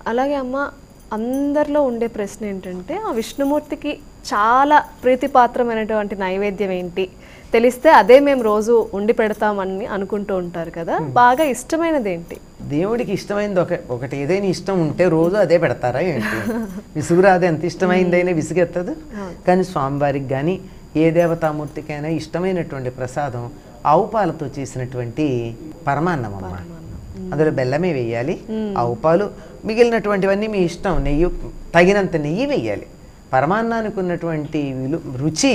అలాగే అమ్మ, అందరిలో ఉండే ప్రశ్న ఏంటంటే ఆ విష్ణుమూర్తికి చాలా ప్రీతిపాత్రమైనటువంటి నైవేద్యం ఏంటి తెలిస్తే అదే మేము రోజు వండి పెడతామని అనుకుంటూ ఉంటారు కదా, బాగా ఇష్టమైనది ఏంటి? దేవుడికి ఇష్టమైనది ఒకటి ఏదైనా ఇష్టం ఉంటే రోజు అదే పెడతారా ఏంటి? విసుగురాదు, ఎంత ఇష్టమైందైనా విసుగెత్తదు. కానీ స్వామివారికి కానీ ఏ దేవతామూర్తికైనా ఇష్టమైనటువంటి ప్రసాదం ఆవు పాలతో చేసినటువంటి పరమాన్నం అమ్మ. అందులో బెల్లమే వేయాలి, ఆవు పాలు, మిగిలినటువంటివన్నీ మీ ఇష్టం. నెయ్యి, తగినంత నెయ్యి వేయాలి. పరమాన్నానికి ఉన్నటువంటి రుచి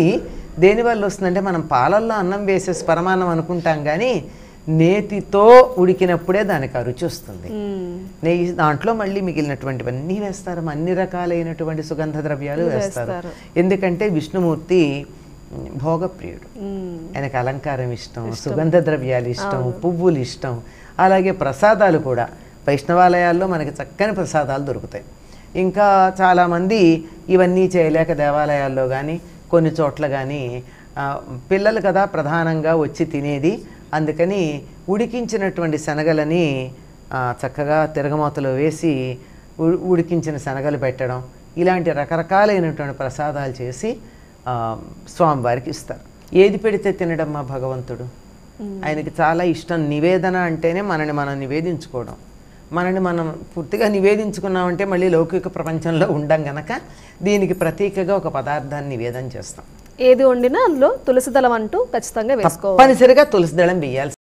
దేనివల్ల వస్తుందంటే, మనం పాలల్లో అన్నం వేసేసి పరమాన్నం అనుకుంటాం కానీ నేతితో ఉడికినప్పుడే దానికి ఆ రుచి వస్తుంది. నెయ్యి దాంట్లో మళ్ళీ మిగిలినటువంటివన్నీ వేస్తారు, అన్ని రకాలైనటువంటి సుగంధ ద్రవ్యాలు వేస్తారు. ఎందుకంటే విష్ణుమూర్తి భోగప్రియుడు, ఆయనకు అలంకారం ఇష్టం, సుగంధ ద్రవ్యాలు ఇష్టం, పువ్వులు ఇష్టం. అలాగే ప్రసాదాలు కూడా వైష్ణవాలయాల్లో మనకి చక్కని ప్రసాదాలు దొరుకుతాయి. ఇంకా చాలామంది ఇవన్నీ చేయలేక దేవాలయాల్లో కానీ కొన్ని చోట్ల కానీ పిల్లలు కదా ప్రధానంగా వచ్చి తినేది, అందుకని ఉడికించినటువంటి శనగలని చక్కగా తిరగమూతలో వేసి ఉడికించిన శనగలు పెట్టడం, ఇలాంటి రకరకాలైనటువంటి ప్రసాదాలు చేసి స్వామివారికి ఇస్తారు. ఏది పెడితే తినడం మా భగవంతుడు, ఆయనకి చాలా ఇష్టం. నివేదన అంటేనే మనని మనం నివేదించుకోవడం. మనని మనం పూర్తిగా నివేదించుకున్నామంటే మళ్ళీ లౌకిక ప్రపంచంలో ఉండం గనక దీనికి ప్రతీకగా ఒక పదార్థాన్ని నివేదన చేస్తాం. ఏది వండినా అందులో తులసి దళం అంటూ ఖచ్చితంగా వేసుకోవాలి, తప్పనిసరిగా తులసి దళం వేయాలి.